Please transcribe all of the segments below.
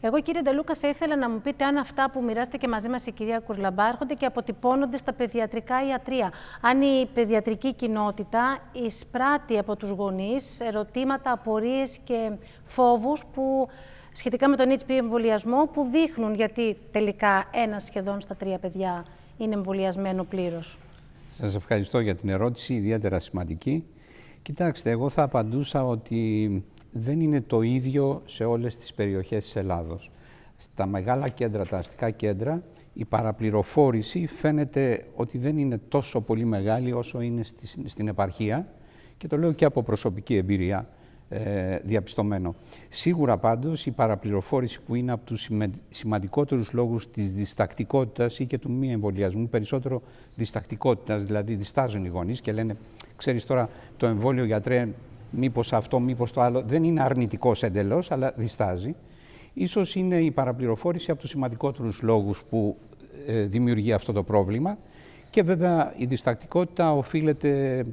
Εγώ, κύριε Ντελούκα, θα ήθελα να μου πείτε αν αυτά που μοιράστηκε μαζί μας η κυρία Κουρλαμπά έρχονται και αποτυπώνονται στα παιδιατρικά ιατρεία. Αν η παιδιατρική κοινότητα εισπράττει από τους γονείς ερωτήματα, απορίες και φόβους που, σχετικά με τον HPV εμβολιασμό, που δείχνουν γιατί τελικά ένα σχεδόν στα 3 παιδιά είναι εμβολιασμένο πλήρως. Σας ευχαριστώ για την ερώτηση, ιδιαίτερα σημαντική. Κοιτάξτε, εγώ θα απαντούσα ότι δεν είναι το ίδιο σε όλες τις περιοχές της Ελλάδος. Στα μεγάλα κέντρα, τα αστικά κέντρα, η παραπληροφόρηση φαίνεται ότι δεν είναι τόσο πολύ μεγάλη όσο είναι στην επαρχία, και το λέω και από προσωπική εμπειρία διαπιστωμένο. Σίγουρα πάντως η παραπληροφόρηση, που είναι από τους σημαντικότερους λόγους της διστακτικότητας ή και του μη εμβολιασμού, περισσότερο διστακτικότητας, δηλαδή διστάζουν οι γονείς και λένε, ξέρεις τώρα το εμβόλιο, γιατρέ, μήπως αυτό, μήπως το άλλο, δεν είναι αρνητικός εντελώς, αλλά διστάζει. Ίσως είναι η παραπληροφόρηση από τους σημαντικότερους λόγους που δημιουργεί αυτό το πρόβλημα. Και βέβαια η διστακτικότητα οφείλεται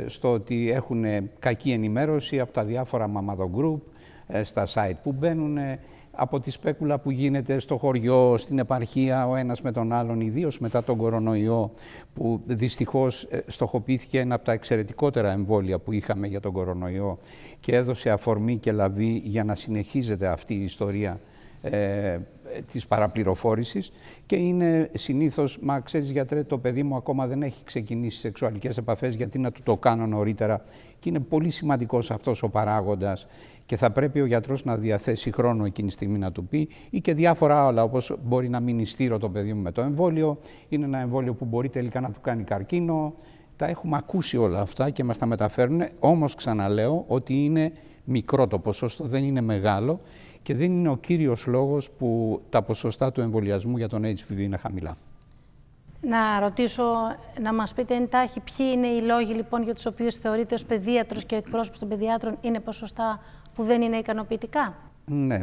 στο ότι έχουν κακή ενημέρωση από τα διάφορα μαμαδογκρουπ, στα site που μπαίνουν, από τη σπέκουλα που γίνεται στο χωριό, στην επαρχία, ο ένας με τον άλλον, ιδίως μετά τον κορονοϊό, που δυστυχώς στοχοποιήθηκε ένα από τα εξαιρετικότερα εμβόλια που είχαμε για τον κορονοϊό και έδωσε αφορμή και λαβή για να συνεχίζεται αυτή η ιστορία της παραπληροφόρησης. Και είναι συνήθως, μα ξέρεις γιατρέ, το παιδί μου ακόμα δεν έχει ξεκινήσει σεξουαλικές επαφές, γιατί να του το κάνω νωρίτερα. Και είναι πολύ σημαντικός αυτός ο παράγοντας και θα πρέπει ο γιατρός να διαθέσει χρόνο εκείνη τη στιγμή να του πει, ή και διάφορα άλλα, όπως μπορεί να μείνει στήρο το παιδί μου με το εμβόλιο, είναι ένα εμβόλιο που μπορεί τελικά να του κάνει καρκίνο. Τα έχουμε ακούσει όλα αυτά και μας τα μεταφέρουν, όμως ξαναλέω ότι είναι μικρό το ποσοστό, δεν είναι μεγάλο. Και δεν είναι ο κύριος λόγος που τα ποσοστά του εμβολιασμού για τον HPV είναι χαμηλά. Να ρωτήσω, να μας πείτε εντάχει ποιοι είναι οι λόγοι λοιπόν για τους οποίους θεωρείτε ως παιδίατρος και εκπρόσωπος των παιδιάτρων είναι ποσοστά που δεν είναι ικανοποιητικά. Ναι,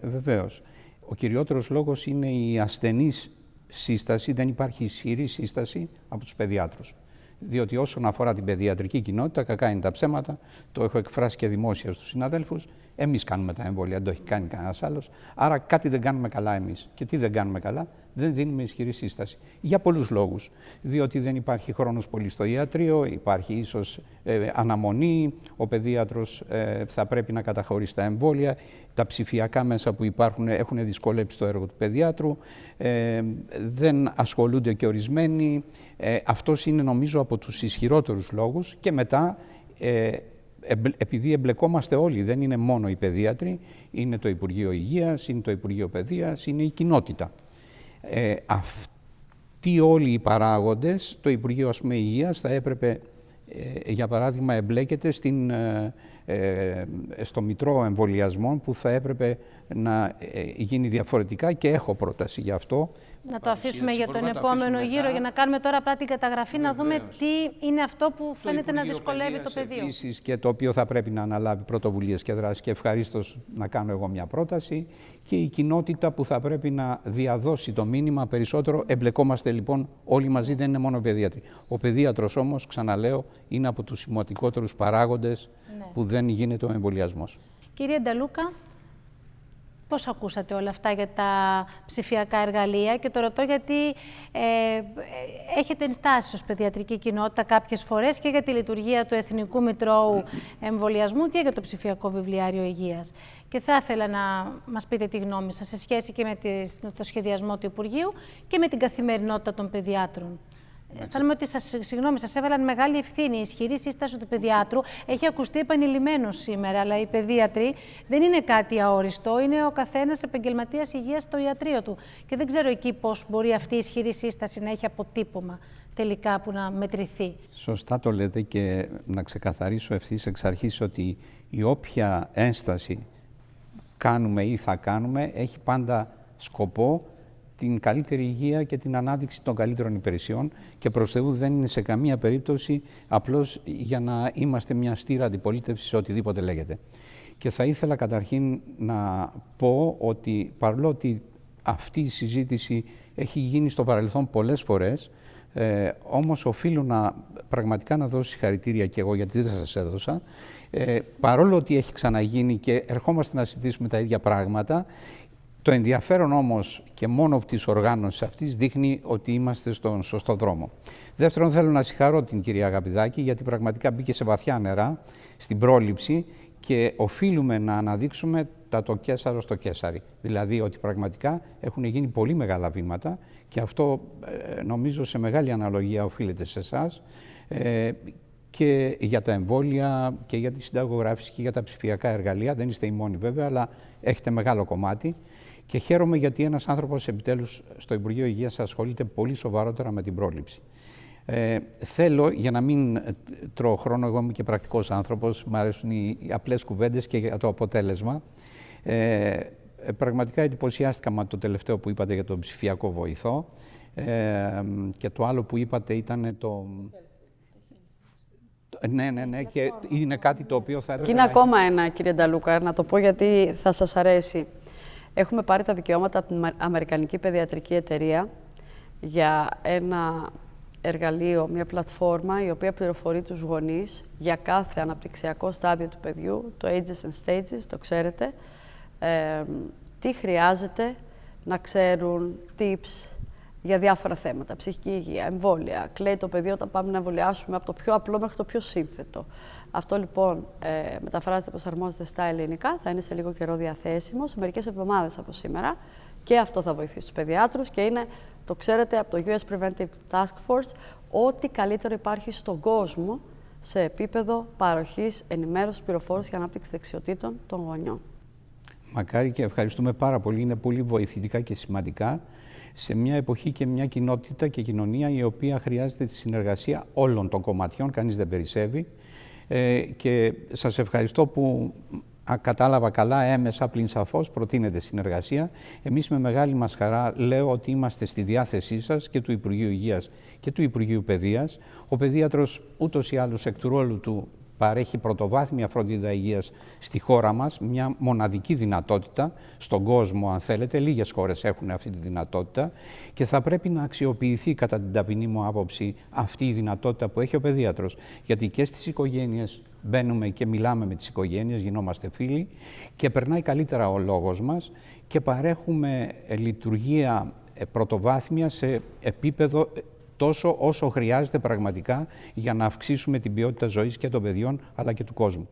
βεβαίως. Ο κυριότερος λόγος είναι η ασθενής σύσταση, δεν υπάρχει ισχυρή σύσταση από τους παιδιάτρους. Διότι όσον αφορά την παιδιατρική κοινότητα, κακά είναι τα ψέματα, το έχω εκφράσει και δημόσια στους συναδέλφους, εμείς κάνουμε τα εμβόλια, δεν το έχει κάνει κανένας άλλος, άρα κάτι δεν κάνουμε καλά εμείς. Και τι δεν κάνουμε καλά? Δεν δίνουμε ισχυρή σύσταση. Για πολλούς λόγους. Διότι δεν υπάρχει χρόνος πολύ στο ιατρείο, υπάρχει ίσως αναμονή, ο παιδίατρος θα πρέπει να καταχωρήσει τα εμβόλια, τα ψηφιακά μέσα που υπάρχουν έχουν δυσκολέψει το έργο του παιδιάτρου, δεν ασχολούνται και ορισμένοι. Αυτός είναι νομίζω από τους ισχυρότερους λόγους. Και μετά, επειδή εμπλεκόμαστε όλοι, δεν είναι μόνο οι παιδίατροι, είναι το Υπουργείο Υγείας, είναι το Υπουργείο Παιδείας, είναι η κοινότητα. Αυτοί όλοι οι παράγοντες, το Υπουργείο Υγείας θα έπρεπε, για παράδειγμα, εμπλέκεται στο μητρό εμβολιασμών, που θα έπρεπε να γίνει διαφορετικά, και έχω πρόταση γι' αυτό. Να το αφήσουμε για τον επόμενο γύρο, για να κάνουμε τώρα απλά την καταγραφή, να δούμε τι είναι αυτό που φαίνεται να δυσκολεύει το πεδίο. Επίσης, και το οποίο θα πρέπει να αναλάβει πρωτοβουλίες και δράσεις, και ευχαρίστως να κάνω εγώ μια πρόταση, και η κοινότητα που θα πρέπει να διαδώσει το μήνυμα περισσότερο. Εμπλεκόμαστε λοιπόν όλοι μαζί, δεν είναι μόνο οι παιδίατροι. Ο παιδίατρος όμως, ξαναλέω, είναι από τους σημαντικότερους παράγοντες που δεν γίνεται ο εμβολιασμός. Κύριε Ντελούκα, πώς ακούσατε όλα αυτά για τα ψηφιακά εργαλεία? Και το ρωτώ γιατί έχετε ενστάσεις ως παιδιατρική κοινότητα κάποιες φορές και για τη λειτουργία του Εθνικού Μητρώου Εμβολιασμού και για το ψηφιακό βιβλιάριο υγείας. Και θα ήθελα να μας πείτε τη γνώμη σας σε σχέση και με το σχεδιασμό του Υπουργείου και με την καθημερινότητα των παιδιάτρων. Αισθάνομαι ότι σας έβαλαν μεγάλη ευθύνη. Η ισχυρή σύσταση του παιδιάτρου έχει ακουστεί επανειλημμένως σήμερα, αλλά οι παιδίατροι δεν είναι κάτι αόριστο. Είναι ο καθένας επαγγελματίας υγείας στο ιατρείο του. Και δεν ξέρω εκεί πώς μπορεί αυτή η ισχυρή σύσταση να έχει αποτύπωμα τελικά που να μετρηθεί. Σωστά το λέτε, και να ξεκαθαρίσω ευθύς εξ αρχής ότι η όποια ένσταση κάνουμε ή θα κάνουμε έχει πάντα σκοπό την καλύτερη υγεία και την ανάδειξη των καλύτερων υπηρεσιών και προς Θεού δεν είναι σε καμία περίπτωση απλώς για να είμαστε μια στήρα αντιπολίτευση σε οτιδήποτε λέγεται. Και θα ήθελα καταρχήν να πω ότι παρόλο ότι αυτή η συζήτηση έχει γίνει στο παρελθόν πολλές φορές, όμως οφείλω πραγματικά να δώσω συγχαρητήρια και εγώ, γιατί δεν σας έδωσα, παρόλο ότι έχει ξαναγίνει και ερχόμαστε να συζητήσουμε τα ίδια πράγματα, το ενδιαφέρον όμως και μόνο της οργάνωσης αυτής δείχνει ότι είμαστε στον σωστό δρόμο. Δεύτερον, θέλω να συγχαρώ την κυρία Αγαπηδάκη, γιατί πραγματικά μπήκε σε βαθιά νερά στην πρόληψη και οφείλουμε να αναδείξουμε το Κέσαρο στο Κέσαρι. Δηλαδή ότι πραγματικά έχουν γίνει πολύ μεγάλα βήματα και αυτό νομίζω σε μεγάλη αναλογία οφείλεται σε εσάς και για τα εμβόλια και για τη συνταγογράφηση και για τα ψηφιακά εργαλεία. Δεν είστε οι μόνοι βέβαια, αλλά έχετε μεγάλο κομμάτι. Και χαίρομαι γιατί ένας άνθρωπος επιτέλους στο Υπουργείο Υγείας ασχολείται πολύ σοβαρότερα με την πρόληψη. Θέλω, για να μην τρώω χρόνο, εγώ είμαι και πρακτικός άνθρωπος, μου αρέσουν οι απλές κουβέντες και για το αποτέλεσμα. Πραγματικά εντυπωσιάστηκα με το τελευταίο που είπατε για τον ψηφιακό βοηθό και το άλλο που είπατε ήταν το... Ναι, και είναι κάτι το οποίο θα... Και είναι ακόμα ένα, κύριε Νταλούκα, να το πω γιατί θα σας αρέσει. Έχουμε πάρει τα δικαιώματα από την Αμερικανική Παιδιατρική Εταιρεία για ένα εργαλείο, μια πλατφόρμα η οποία πληροφορεί τους γονείς για κάθε αναπτυξιακό στάδιο του παιδιού, το Ages and Stages, το ξέρετε, τι χρειάζεται να ξέρουν, tips για διάφορα θέματα, ψυχική υγεία, εμβόλια. Κλαίει το παιδί όταν πάμε να εμβολιάσουμε από το πιο απλό μέχρι το πιο σύνθετο. Αυτό λοιπόν μεταφράζεται, προσαρμόζεται στα ελληνικά, θα είναι σε λίγο καιρό διαθέσιμο, σε μερικές εβδομάδες από σήμερα. Και αυτό θα βοηθήσει τους παιδιάτρους και είναι, το ξέρετε, από το US Preventive Task Force, ό,τι καλύτερο υπάρχει στον κόσμο σε επίπεδο παροχής, ενημέρωσης, πληροφόρησης και ανάπτυξης δεξιοτήτων των γονιών. Μακάρι και ευχαριστούμε πάρα πολύ. Είναι πολύ βοηθητικά και σημαντικά σε μια εποχή και μια κοινότητα και κοινωνία η οποία χρειάζεται τη συνεργασία όλων των κομματιών, κανείς δεν περισσεύει. Και σας ευχαριστώ που κατάλαβα καλά, έμεσα πλην σαφώς προτείνετε συνεργασία. Εμείς με μεγάλη μας χαρά λέω ότι είμαστε στη διάθεσή σας και του Υπουργείου Υγείας και του Υπουργείου Παιδείας. Ο παιδίατρος ούτως ή άλλως εκ του ρόλου του παρέχει πρωτοβάθμια φροντίδα υγείας στη χώρα μας, μια μοναδική δυνατότητα στον κόσμο, αν θέλετε. Λίγες χώρες έχουν αυτή τη δυνατότητα και θα πρέπει να αξιοποιηθεί, κατά την ταπεινή μου άποψη, αυτή η δυνατότητα που έχει ο παιδίατρος. Γιατί και στις οικογένειες μπαίνουμε και μιλάμε με τις οικογένειες, γινόμαστε φίλοι και περνάει καλύτερα ο λόγος μας και παρέχουμε λειτουργία πρωτοβάθμια σε επίπεδο τόσο όσο χρειάζεται πραγματικά για να αυξήσουμε την ποιότητα ζωής και των παιδιών αλλά και του κόσμου.